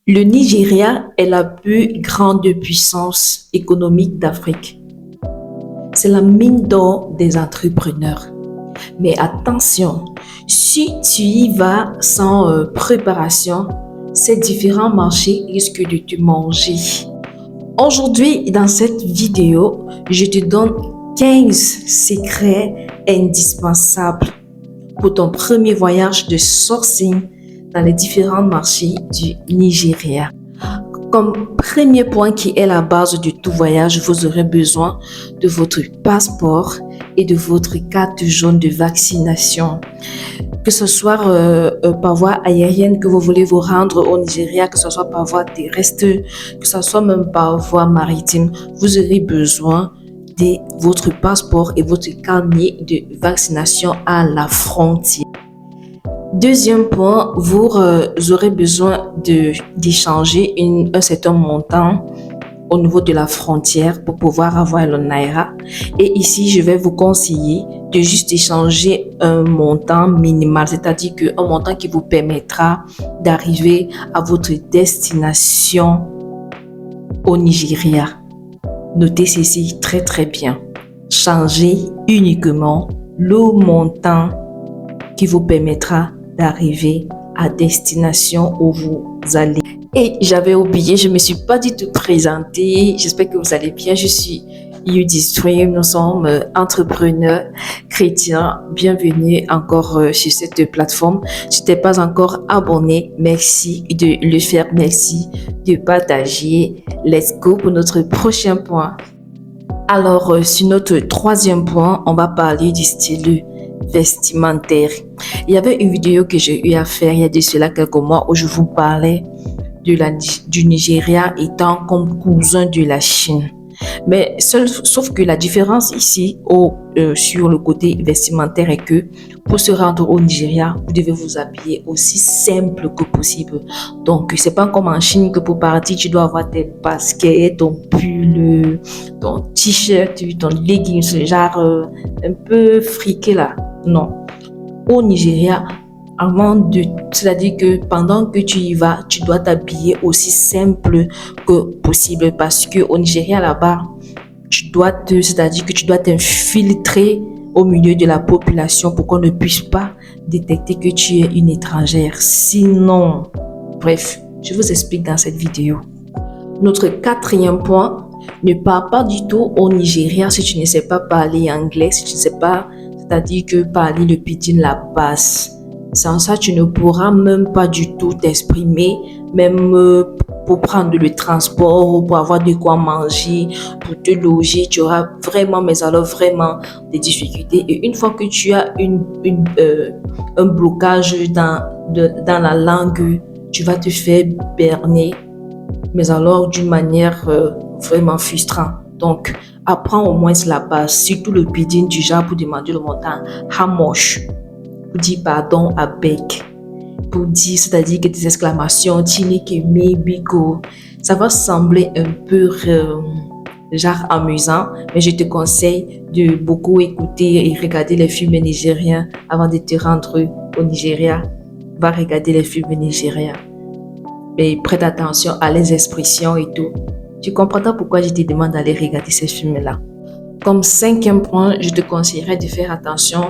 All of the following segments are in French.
Le Nigeria est la plus grande puissance économique d'Afrique. C'est la mine d'or des entrepreneurs. Mais attention, si tu y vas sans préparation, ces différents marchés risquent de te manger. Aujourd'hui, dans cette vidéo, je te donne 15 secrets indispensables pour ton premier voyage de sourcing dans les différents marchés du Nigeria. Comme premier point qui est la base de tout voyage, vous aurez besoin de votre passeport et de votre carte jaune de vaccination. Que ce soit par voie aérienne que vous voulez vous rendre au Nigeria, que ce soit par voie terrestre, que ce soit même par voie maritime, vous aurez besoin de votre passeport et votre carnet de vaccination à la frontière. Deuxième point, vous aurez besoin d'échanger un certain montant au niveau de la frontière pour pouvoir avoir le Naira. Et ici, je vais vous conseiller de juste échanger un montant minimal, c'est-à-dire un montant qui vous permettra d'arriver à votre destination au Nigeria. Notez ceci très très bien. Changez uniquement le montant qui vous permettra d'arriver à destination où vous allez. Et j'avais oublié, je ne me suis pas du tout présentée. J'espère que vous allez bien. Je suis UDStream. Nous sommes entrepreneurs chrétiens. Bienvenue encore sur cette plateforme. Si tu n'es pas encore abonné, merci de le faire. Merci de partager. Let's go pour notre prochain point. Alors, sur notre troisième point, on va parler du style vestimentaire. Il y avait une vidéo que j'ai eu à faire il y a de cela quelques mois où je vous parlais du Nigeria étant comme cousin de la Chine. Mais sauf que la différence ici sur le côté vestimentaire est que pour se rendre au Nigeria, vous devez vous habiller aussi simple que possible. Donc, c'est pas comme en Chine que pour partir, tu dois avoir tes baskets, ton pull, ton t-shirt, ton legging, ce genre un peu friqué là. Non. Au Nigeria, c'est-à-dire que pendant que tu y vas, tu dois t'habiller aussi simple que possible parce que au Nigeria là-bas, c'est-à-dire que tu dois t'infiltrer au milieu de la population pour qu'on ne puisse pas détecter que tu es une étrangère. Sinon, bref, je vous explique dans cette vidéo. Notre quatrième point, ne pars pas du tout au Nigeria si tu ne sais pas parler anglais, si tu ne sais pas, c'est-à-dire que parler le pidgin, la base. Sans ça, tu ne pourras même pas du tout t'exprimer, même pour prendre le transport ou pour avoir de quoi manger, pour te loger. Tu auras vraiment, mais alors vraiment des difficultés. Et une fois que tu as un blocage dans la langue, tu vas te faire berner, mais alors d'une manière vraiment frustrante. Donc, apprends au moins la base, surtout le pidgin du genre pour demander le montant. Hamosh. Pour dire pardon à bec, pour dire, c'est-à-dire que des exclamations, Tineke, Biko, ça va sembler un peu genre amusant, mais je te conseille de beaucoup écouter et regarder les films nigériens avant de te rendre au Nigeria. Va regarder les films nigériens. Mais prête attention à les expressions et tout. Tu comprendras pourquoi je te demande d'aller regarder ces films-là. Comme cinquième point, je te conseillerais de faire attention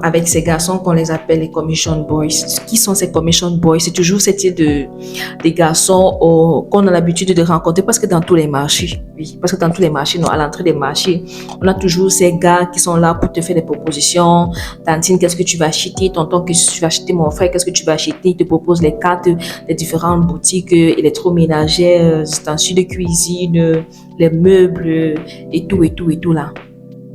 avec ces garçons qu'on les appelle les commission boys. Qui sont ces commission boys? C'est toujours ce type des garçons qu'on a l'habitude de rencontrer parce que dans tous les marchés, non, à l'entrée des marchés, on a toujours ces gars qui sont là pour te faire des propositions. Tantine, qu'est-ce que tu vas acheter? Tonton, qu'est-ce que tu vas acheter? Mon frère, qu'est-ce que tu vas acheter? Ils te proposent les cartes des différentes boutiques électroménagères, ustensiles de cuisine, les meubles et tout là.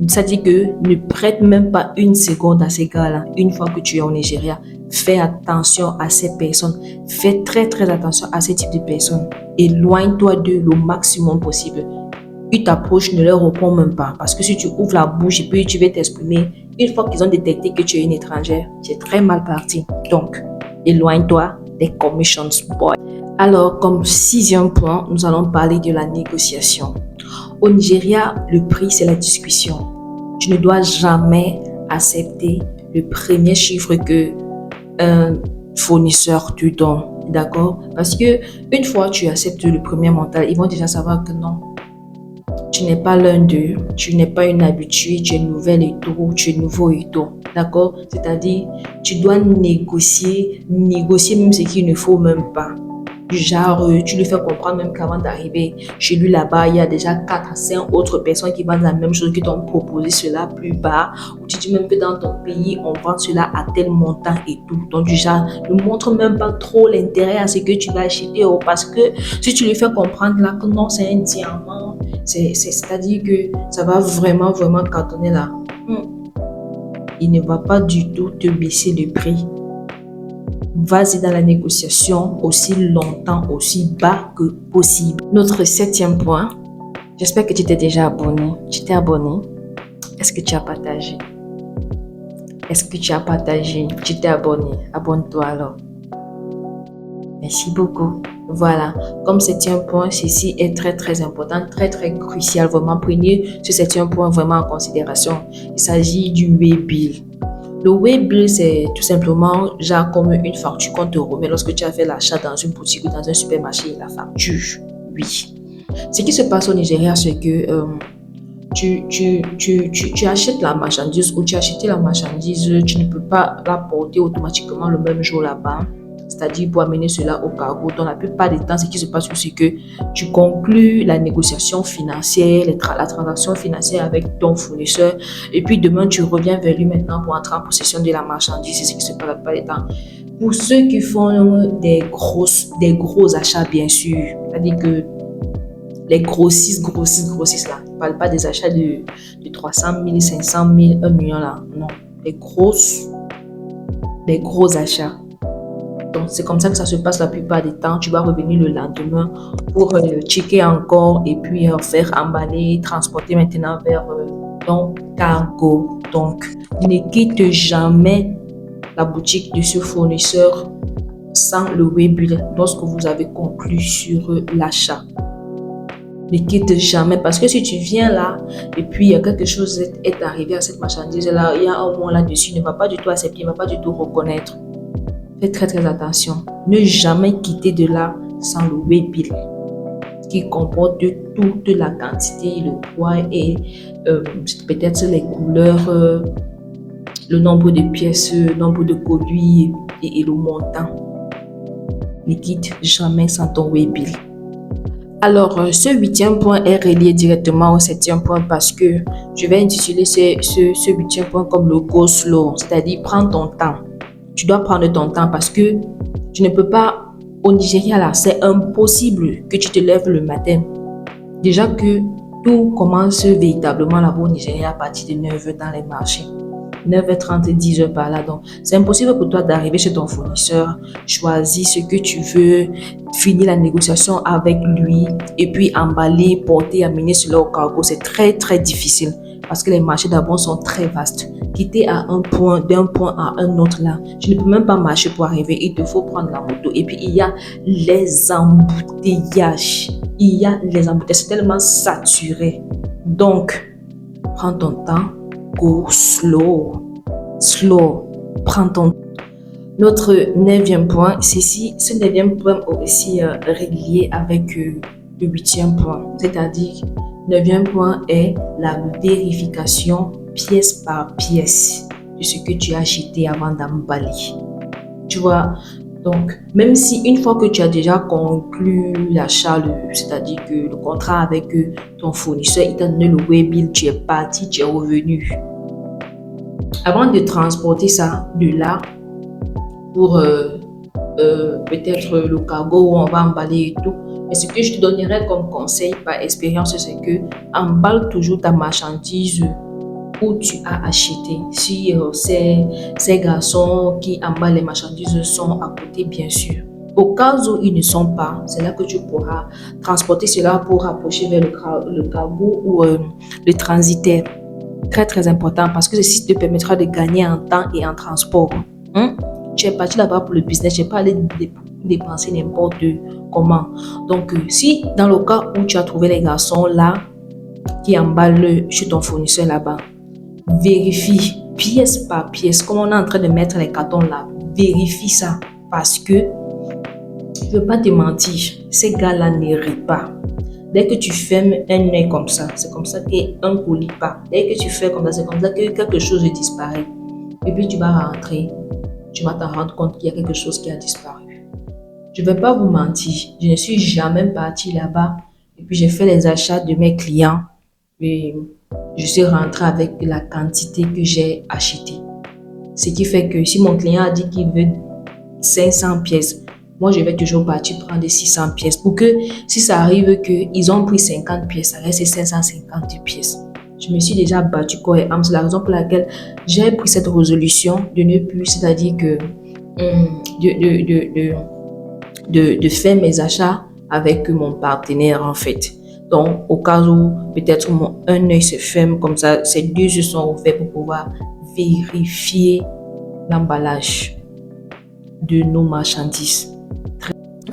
Ça dit que ne prête même pas une seconde à ces gars-là. Une fois que tu es au Nigeria, fais attention à ces personnes. Fais très très attention à ces types de personnes. Éloigne-toi d'eux le maximum possible. Ils t'approchent, ne leur réponds même pas. Parce que si tu ouvres la bouche et puis tu vas t'exprimer, une fois qu'ils ont détecté que tu es une étrangère, c'est très mal parti. Donc, éloigne-toi des commissions boys. Alors, comme sixième point, nous allons parler de la négociation. Au Nigeria, le prix, c'est la discussion. Tu ne dois jamais accepter le premier chiffre que un fournisseur te donne. D'accord? Parce que une fois tu acceptes le premier montant, ils vont déjà savoir que non, tu n'es pas l'un d'eux, tu n'es pas une habituée, tu es nouvelle et tout, tu es nouveau et tout. D'accord? C'est-à-dire, tu dois négocier même ce qu'il ne faut même pas. Du genre, tu lui fais comprendre même qu'avant d'arriver chez lui là-bas, il y a déjà 4 à 5 autres personnes qui vendent la même chose, qui t'ont proposé cela plus bas. Ou tu dis même que dans ton pays, on vend cela à tel montant et tout. Donc, du genre, ne montre même pas trop l'intérêt à ce que tu vas acheter. Parce que si tu lui fais comprendre là que non, c'est un diamant, c'est-à-dire que ça va vraiment, vraiment cartonner là. Il ne va pas du tout te baisser le prix. Vas-y dans la négociation aussi longtemps, aussi bas que possible. Notre 7e point, j'espère que tu t'es déjà abonné. Tu t'es abonné? Est-ce que tu as partagé? Est-ce que tu as partagé? Tu t'es abonné? Abonne-toi alors. Merci beaucoup. Voilà, comme 7e point, ceci est très très important, très très crucial. Vraiment, prenez ce 7e point vraiment en considération. Il s'agit du Waybill. Le Waybill, c'est tout simplement genre comme une facture qu'on te remet lorsque tu as fait l'achat dans une boutique ou dans un supermarché. La facture, oui. Ce qui se passe au Nigeria, c'est que tu achètes la marchandise ou tu as acheté la marchandise, tu ne peux pas la porter automatiquement le même jour là-bas. C'est-à-dire pour amener cela au cargo. Donc la plupart des temps, ce qui se passe, c'est que tu conclus la négociation financière, la transaction financière avec ton fournisseur et puis demain, tu reviens vers lui maintenant pour entrer en possession de la marchandise. C'est ce qui se passe la plupart des temps. Pour ceux qui font des gros achats, bien sûr, c'est-à-dire que les grossistes là, je ne parle pas des achats de 300 000, 500 000, 1 million là, non, les gros achats. Donc, c'est comme ça que ça se passe la plupart des temps. Tu vas revenir le lendemain pour checker encore et puis faire emballer, transporter maintenant vers ton cargo. Donc, ne quitte jamais la boutique de ce fournisseur sans le Waybill lorsque vous avez conclu sur l'achat. Ne quitte jamais parce que si tu viens là et puis quelque chose est arrivé à cette marchandise là, il y a un mot là-dessus, il ne va pas du tout accepter, il ne va pas du tout reconnaître. Faites très très attention. Ne jamais quitter de là sans le Waybill qui comporte toute la quantité, le poids et peut-être les couleurs, le nombre de pièces, le nombre de produits et le montant. Ne quitte jamais sans ton Waybill. Alors, ce 8e point est relié directement au 7e point parce que je vais intituler ce 8e point comme le go slow, c'est-à-dire prends ton temps. Tu dois prendre ton temps parce que tu ne peux pas, au Nigeria là, c'est impossible que tu te lèves le matin. Déjà que tout commence véritablement là-bas au Nigeria à partir de 9h dans les marchés. 9h30, 10h par là. Donc, c'est impossible pour toi d'arriver chez ton fournisseur, choisir ce que tu veux, finir la négociation avec lui et puis emballer, porter, amener cela au cargo. C'est très, très difficile parce que les marchés d'abord sont très vastes. Quitter d'un point à un autre là, tu ne peux même pas marcher pour arriver. Il te faut prendre la moto. Et puis, il y a les embouteillages. C'est tellement saturé. Donc, prends ton temps. Go slow. Prends ton temps. Notre 9e point, ce 9e point est aussi relié avec le 8e point. C'est-à-dire, 9e point est la vérification pièce par pièce de ce que tu as acheté avant d'emballer. Tu vois, donc, même si une fois que tu as déjà conclu l'achat, c'est-à-dire que le contrat avec ton fournisseur, il t'a donné le Waybill, tu es parti, tu es revenu. Avant de transporter ça de là pour peut-être le cargo où on va emballer et tout, mais ce que je te donnerais comme conseil par expérience, c'est que emballe toujours ta marchandise où tu as acheté. Si ces garçons qui emballent les marchandises sont à côté, bien sûr. Au cas où ils ne sont pas, c'est là que tu pourras transporter cela pour rapprocher vers le cargo ou le transitaire. Très très important parce que ceci te permettra de gagner en temps et en transport. Tu es parti là-bas pour le business, tu n'es pas allé dépenser n'importe comment. Donc, si dans le cas où tu as trouvé les garçons là qui emballent chez ton fournisseur là-bas, vérifie pièce par pièce, comme on est en train de mettre les cartons là, vérifie ça parce que Je veux pas te mentir, ces gars-là ne rient pas. Dès que tu fermes un œil comme ça, c'est comme ça qu'un colis part. Dès que tu fais comme ça, c'est comme ça que quelque chose disparaît. Et puis tu vas rentrer, tu vas t'en rendre compte qu'il y a quelque chose qui a disparu. Je ne vais pas vous mentir, je ne suis jamais partie là-bas. Et puis j'ai fait les achats de mes clients. Et je suis rentrée avec la quantité que j'ai achetée. Ce qui fait que si mon client a dit qu'il veut 500 pièces, moi je vais toujours partir prendre 600 pièces pour que si ça arrive qu'ils ont pris 50 pièces, ça reste 550 pièces. Je me suis déjà battue corps et âme. C'est la raison pour laquelle j'ai pris cette résolution de ne plus, c'est-à-dire que de faire mes achats avec mon partenaire en fait. Donc, au cas où peut-être un œil se ferme comme ça, ces deux yeux sont ouverts pour pouvoir vérifier l'emballage de nos marchandises.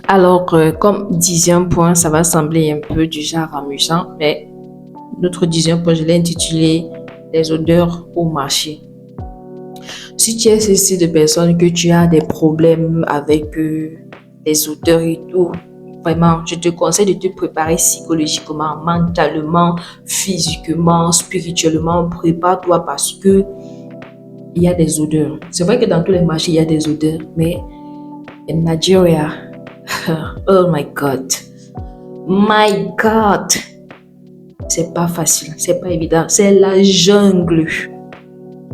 Alors, comme 10e point, ça va sembler un peu du genre amusant, mais notre 10e point, je l'ai intitulé les odeurs au marché. Si tu es ce style de personne que tu as des problèmes avec les odeurs et tout, vraiment, je te conseille de te préparer psychologiquement, mentalement, physiquement, spirituellement. Prépare-toi parce que il y a des odeurs. C'est vrai que dans tous les marchés, il y a des odeurs, mais en Nigeria, oh my God, c'est pas facile, c'est pas évident, c'est la jungle.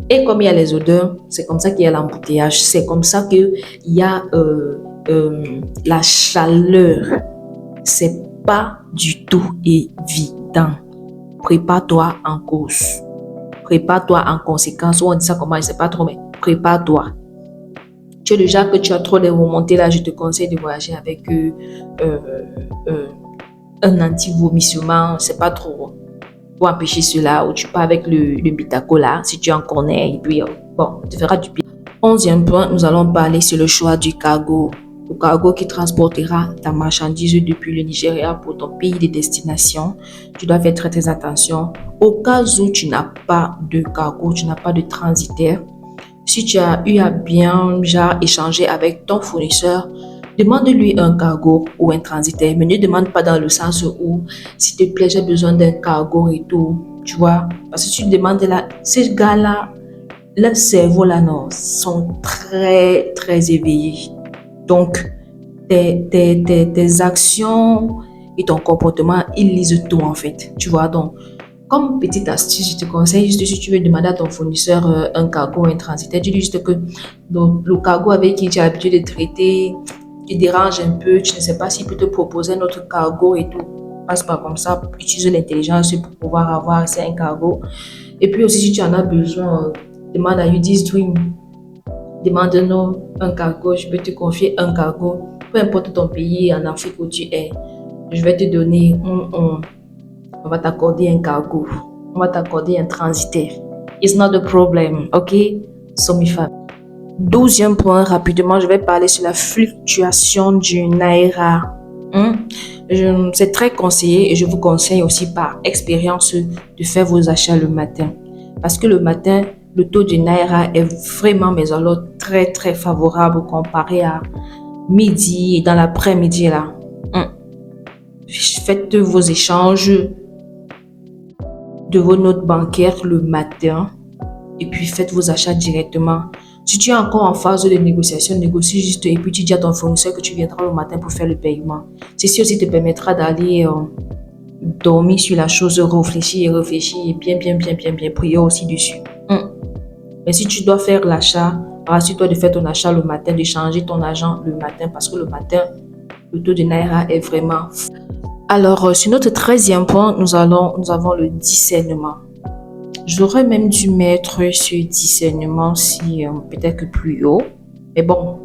Et comme il y a les odeurs, c'est comme ça qu'il y a l'embouteillage, c'est comme ça qu'il y a la chaleur. C'est pas du tout évident. Prépare-toi en cause. Prépare-toi en conséquence. On dit ça comment, je sais pas trop, mais prépare-toi. Tu es déjà que tu as trop de remontées là, je te conseille de voyager avec un anti-vomissement, c'est pas trop pour empêcher cela, ou tu pars avec le Bitaco là, si tu en connais, et puis bon, tu feras du bien. 11e point, nous allons parler sur le choix du cargo. Le cargo qui transportera ta marchandise depuis le Nigeria pour ton pays de destination. Tu dois faire très attention. Au cas où tu n'as pas de cargo, tu n'as pas de transitaire, si tu as eu à bien échanger avec ton fournisseur, demande-lui un cargo ou un transitaire, mais ne demande pas dans le sens où, s'il te plaît, j'ai besoin d'un cargo et tout, tu vois. Parce que tu demandes là, ces gars-là, leurs cerveaux là, non, sont très, très éveillés. Donc, tes actions et ton comportement, ils lisent tout en fait, tu vois. Donc, comme petite astuce, je te conseille juste si tu veux demander à ton fournisseur un cargo ou un transitaire, dis-lui juste que le cargo avec qui tu as l'habitude de traiter te dérange un peu, tu ne sais pas s'il peut te proposer un autre cargo et tout. Passe pas comme ça, utilise l'intelligence pour pouvoir avoir accès à un cargo. Et puis aussi, si tu en as besoin, demande à Udis Dream. Demande-nous un cargo, je peux te confier un cargo. Peu importe ton pays, en Afrique où tu es, je vais te donner on va t'accorder un cargo. On va t'accorder un transitaire. It's not a problem, ok? So, mes femmes. 12e point, rapidement, je vais parler sur la fluctuation du Naira. C'est très conseillé et je vous conseille aussi par expérience de faire vos achats le matin. Parce que le matin, le taux du Naira est vraiment, mais alors très, très favorable comparé à midi et dans l'après-midi là. Faites vos échanges de vos notes bancaires le matin et puis faites vos achats directement. Si tu es encore en phase de négociation, négocie juste et puis tu dis à ton fournisseur que tu viendras le matin pour faire le paiement. Ceci aussi te permettra d'aller dormir sur la chose, réfléchir et bien prier aussi dessus. Mais si tu dois faire l'achat, rassure-toi de faire ton achat le matin, de changer ton argent le matin parce que le matin, le taux de Naira est vraiment fou. Alors, sur notre 13e point, nous avons le discernement. J'aurais même dû mettre ce discernement si peut-être que plus haut. Mais bon,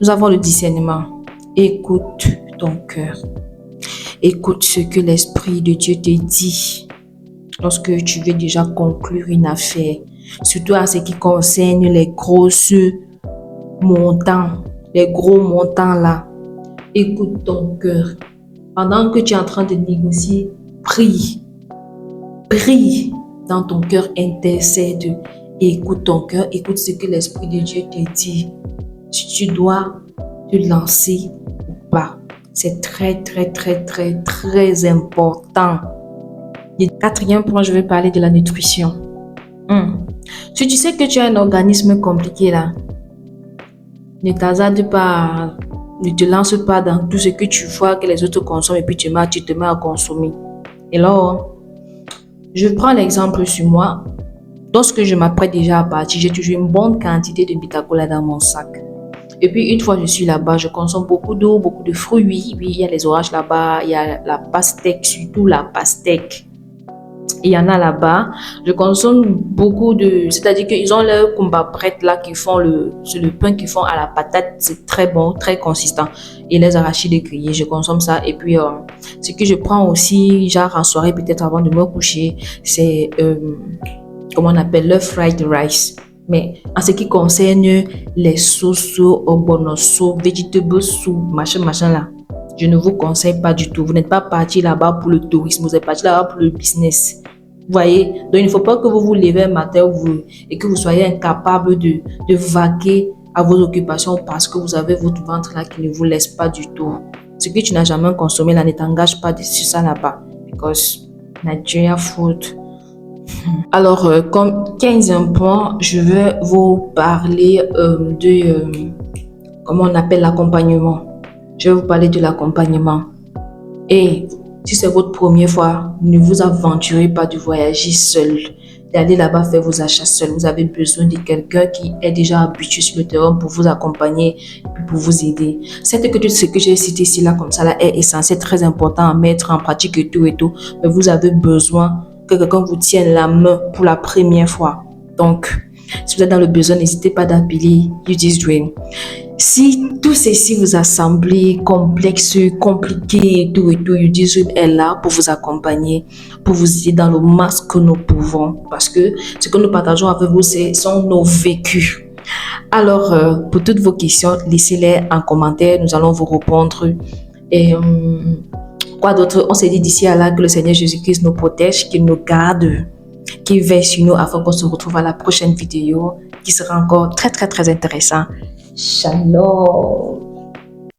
nous avons le discernement. Écoute ton cœur. Écoute ce que l'Esprit de Dieu te dit lorsque tu veux déjà conclure une affaire. Surtout en ce qui concerne les gros montants là. Écoute ton cœur. Pendant que tu es en train de négocier, prie. Prie dans ton cœur, intercède. Écoute ton cœur, écoute ce que l'Esprit de Dieu te dit. Si tu dois te lancer ou pas. C'est très, très, très, très, très important. Et quatrième point, je vais parler de la nutrition. Si tu sais que tu as un organisme compliqué là, ne t'hasarde pas, ne te lance pas dans tout ce que tu vois que les autres consomment et puis tu te mets à consommer. Et là, je prends l'exemple sur moi. Lorsque je m'apprête déjà à partir, j'ai toujours une bonne quantité de Bitacola dans mon sac. Et puis, une fois que je suis là-bas, je consomme beaucoup d'eau, beaucoup de fruits. Oui, il y a les oranges là-bas, il y a la pastèque, surtout la pastèque. Il y en a là-bas. Je consomme beaucoup de... C'est-à-dire qu'ils ont leur combat prête là, c'est le pain qu'ils font à la patate. C'est très bon, très consistant. Et les arachides grillés, je consomme ça. Et puis, ce que je prends aussi, genre en soirée, peut-être avant de me coucher, c'est... comment on appelle le fried rice. Mais en ce qui concerne les sauces, obonoso, vegetable soup, machin là, je ne vous conseille pas du tout. Vous n'êtes pas parti là-bas pour le tourisme, vous êtes parti là-bas pour le business. Vous voyez? Donc il ne faut pas que vous vous levez un matin et que vous soyez incapable de vaquer à vos occupations parce que vous avez votre ventre là qui ne vous laisse pas du tout. Ce que tu n'as jamais consommé là ne t'engage pas sur ça là-bas. Because Nigeria food. Alors, comme 15e point, je vais vous parler comment on appelle l'accompagnement. Je vais vous parler de l'accompagnement. Et si c'est votre première fois, ne vous aventurez pas de voyager seul, d'aller là-bas faire vos achats seul. Vous avez besoin de quelqu'un qui est déjà habitué sur le terrain pour vous accompagner et pour vous aider. C'est que tout ce que j'ai cité ici là comme ça là est essentiel, très important à mettre en pratique et tout, mais vous avez besoin que quelqu'un vous tienne la main pour la première fois. Donc, si vous êtes dans le besoin, n'hésitez pas d'appeler You Just Dream. Si tout ceci vous a semblé complexe, compliqué et tout, You Just Dream est là pour vous accompagner, pour vous aider dans le max que nous pouvons. Parce que ce que nous partageons avec vous, sont nos vécus. Alors, pour toutes vos questions, laissez-les en commentaire. Nous allons vous répondre. Et quoi d'autre? On s'est dit d'ici à là que le Seigneur Jésus-Christ nous protège, qu'il nous garde, qu'il veille sur nous afin qu'on se retrouve à la prochaine vidéo qui sera encore très, très, très intéressant. Shalom.